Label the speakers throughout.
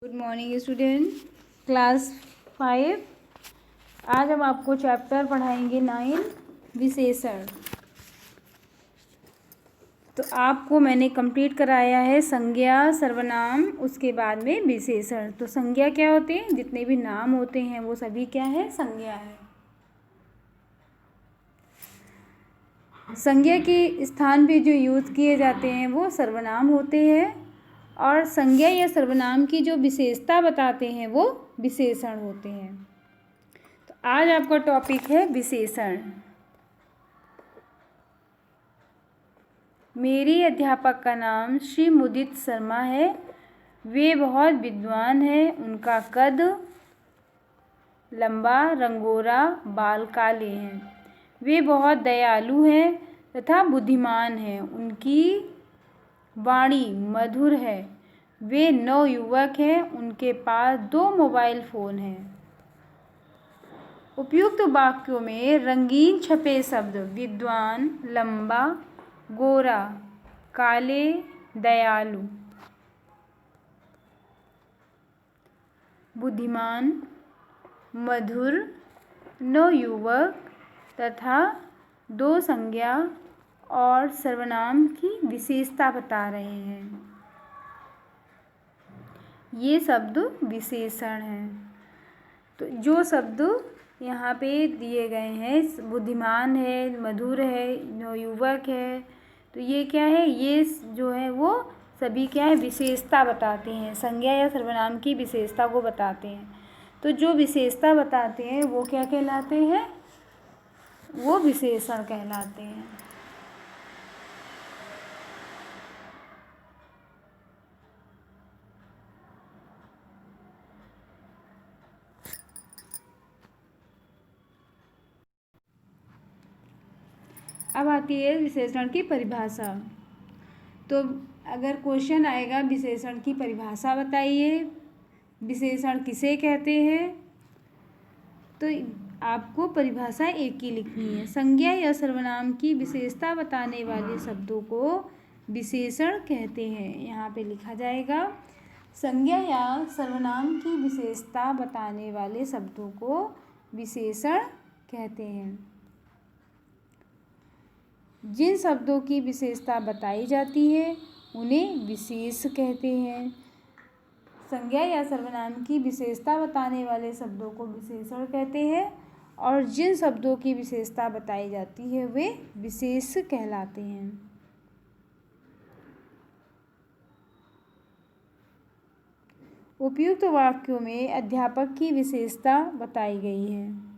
Speaker 1: Good morning student, class 5। आज हम आपको चैप्टर पढ़ाएंगे 9 विशेषण। तो आपको मैंने कंप्लीट कराया है संज्ञा, सर्वनाम, उसके बाद में विशेषण। तो संज्ञा क्या होते हैं? जितने भी नाम होते हैं वो सभी क्या है? संज्ञा है। संज्ञा के स्थान पे जो यूज़ किए जाते हैं वो सर्वनाम होते हैं, और संज्ञा या सर्वनाम की जो विशेषता बताते हैं वो विशेषण होते हैं। तो आज आपका टॉपिक है विशेषण। मेरी अध्यापक का नाम श्री मुदित शर्मा है। वे बहुत विद्वान हैं। उनका कद लंबा, रंगोरा, बाल काले हैं। वे बहुत दयालु हैं तथा बुद्धिमान हैं। उनकी वाणी मधुर है। वे नवयुवक हैं। उनके पास 2 मोबाइल फ़ोन हैं। उपयुक्त वाक्यों में रंगीन छपे शब्द विद्वान, लंबा, गोरा, काले, दयालु, बुद्धिमान, मधुर, नवयुवक तथा 2 संज्ञा और सर्वनाम की विशेषता बता रहे हैं। ये शब्द विशेषण हैं। तो जो शब्द यहाँ पे दिए गए हैं, बुद्धिमान है, मधुर है, नवयुवक है, तो ये क्या है? ये जो है वो सभी क्या है? विशेषता बताते हैं। संज्ञा या सर्वनाम की विशेषता को बताते हैं। तो जो विशेषता बताते हैं वो क्या कहलाते हैं? वो विशेषण कहलाते हैं। अब आती है विशेषण की परिभाषा। तो अगर क्वेश्चन आएगा विशेषण की परिभाषा बताइए, विशेषण किसे कहते हैं, तो आपको परिभाषा एक ही लिखनी है। संज्ञा या सर्वनाम की विशेषता बताने वाले शब्दों को विशेषण कहते हैं। यहाँ पे लिखा जाएगा, संज्ञा या सर्वनाम की विशेषता बताने वाले शब्दों को विशेषण कहते हैं। जिन शब्दों की विशेषता बताई जाती है उन्हें विशेष कहते हैं। संज्ञा या सर्वनाम की विशेषता बताने वाले शब्दों को विशेषण कहते हैं, और जिन शब्दों की विशेषता बताई जाती है वे विशेष कहलाते हैं। उपयुक्त वाक्यों में अध्यापक की विशेषता बताई गई है।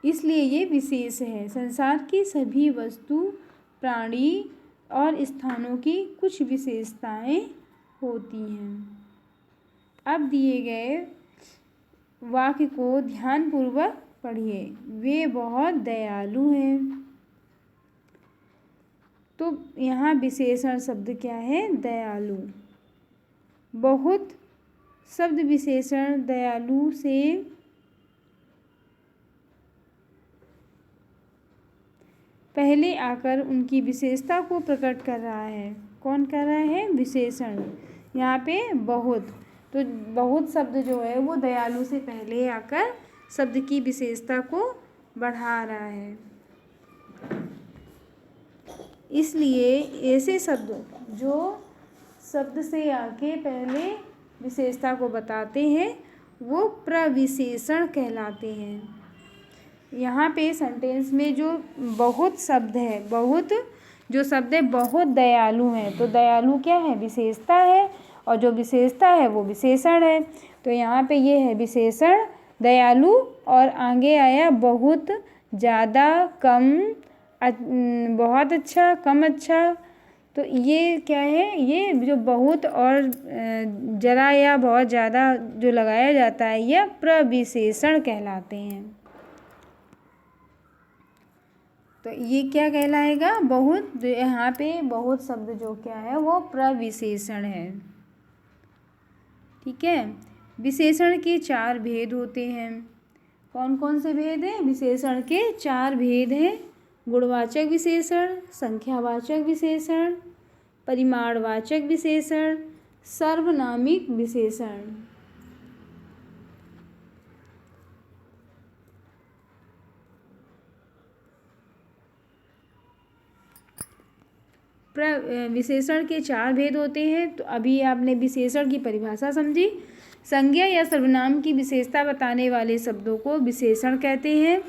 Speaker 1: इसलिए ये विशेष है। संसार की सभी वस्तु, प्राणी और स्थानों की कुछ विशेषताएं होती हैं। अब दिए गए वाक्य को ध्यानपूर्वक पढ़िए। वे बहुत दयालु हैं। तो यहाँ विशेषण शब्द क्या है? दयालु। बहुत शब्द विशेषण दयालु से पहले आकर उनकी विशेषता को प्रकट कर रहा है। कौन कर रहा है? विशेषण। यहाँ पे बहुत, तो बहुत शब्द जो है वो दयालु से पहले आकर शब्द की विशेषता को बढ़ा रहा है। इसलिए ऐसे शब्द जो शब्द से आके पहले विशेषता को बताते हैं वो प्रविशेषण कहलाते हैं। यहाँ पे सेंटेंस में जो बहुत शब्द है, बहुत जो शब्द है बहुत दयालु हैं, तो दयालु क्या है? विशेषता है, और जो विशेषता है वो विशेषण है। तो यहाँ पे ये है विशेषण दयालु, और आगे आया बहुत, ज़्यादा, कम, बहुत अच्छा, कम अच्छा। तो ये क्या है? ये जो बहुत और ज़रा या बहुत ज़्यादा जो लगाया जाता है यह प्रविशेषण कहलाते हैं। तो ये क्या कहलाएगा? बहुत। यहाँ पे बहुत शब्द जो क्या है वो प्रविशेषण है। ठीक है। विशेषण के 4 भेद होते हैं। कौन कौन से भेद हैं? विशेषण के 4 भेद हैं। गुणवाचक विशेषण, संख्यावाचक विशेषण, परिमाणवाचक विशेषण, सार्वनामिक विशेषण। विशेषण के 4 भेद होते हैं। तो अभी आपने विशेषण की परिभाषा समझी। संज्ञा या सर्वनाम की विशेषता बताने वाले शब्दों को विशेषण कहते हैं।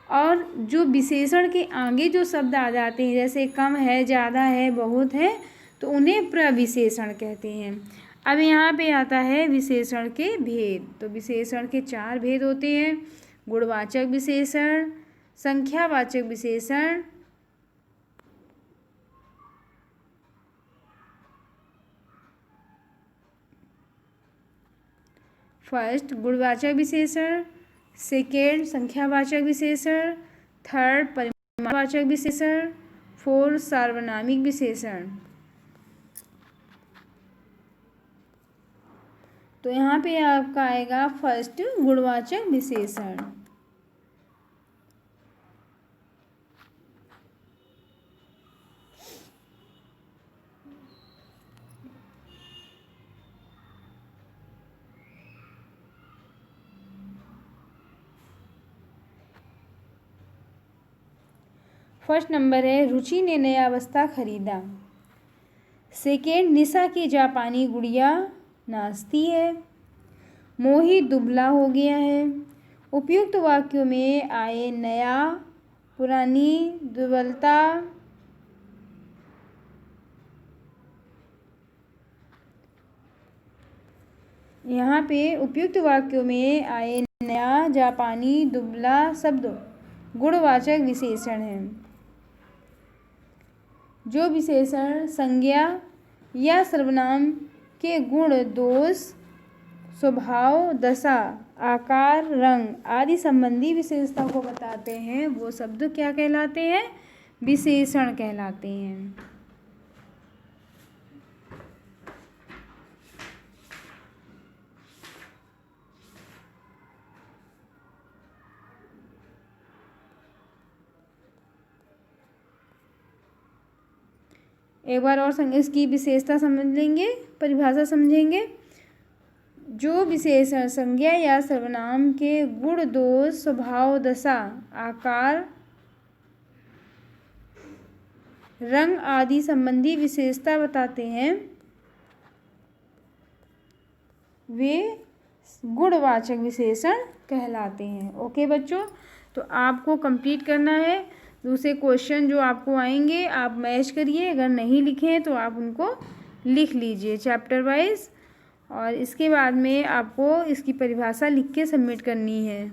Speaker 1: और जो विशेषण के आगे जो शब्द आ जाते हैं, जैसे कम है, ज़्यादा है, बहुत है, तो उन्हें प्रविशेषण कहते हैं। अब यहाँ पे आता है विशेषण के भेद। तो विशेषण के 4 भेद होते हैं। गुणवाचक विशेषण, संख्यावाचक विशेषण, फर्स्ट गुणवाचक विशेषण, सेकेंड संख्यावाचक विशेषण, थर्ड परिमाणवाचक विशेषण, फोर्थ सार्वनामिक विशेषण। तो यहाँ पे आपका आएगा फर्स्ट गुणवाचक विशेषण। फर्स्ट नंबर है रुचि ने नया बस्ता खरीदा। सेकेंड निशा की जापानी गुड़िया नाचती है। मोहित दुबला हो गया है। उपयुक्त वाक्यों में आए नया, पुरानी, दुबलता, यहाँ पे उपयुक्त वाक्यों में आए नया, जापानी, दुबला शब्द गुणवाचक विशेषण हैं। जो विशेषण संज्ञा या सर्वनाम के गुण, दोष, स्वभाव, दशा, आकार, रंग आदि संबंधी विशेषता को बताते हैं, वो शब्द क्या कहलाते हैं? विशेषण कहलाते हैं। एक बार और इसकी विशेषता समझ लेंगे, परिभाषा समझेंगे। जो विशेषण संज्ञा या सर्वनाम के गुण, दोष, स्वभाव, दशा, आकार, रंग आदि संबंधी विशेषता बताते हैं, वे गुणवाचक विशेषण कहलाते हैं। ओके बच्चों, तो आपको कंप्लीट करना है। दूसरे क्वेश्चन जो आपको आएंगे आप मैच करिए, अगर नहीं लिखे हैं तो आप उनको लिख लीजिए चैप्टर वाइज, और इसके बाद में आपको इसकी परिभाषा लिख के सबमिट करनी है।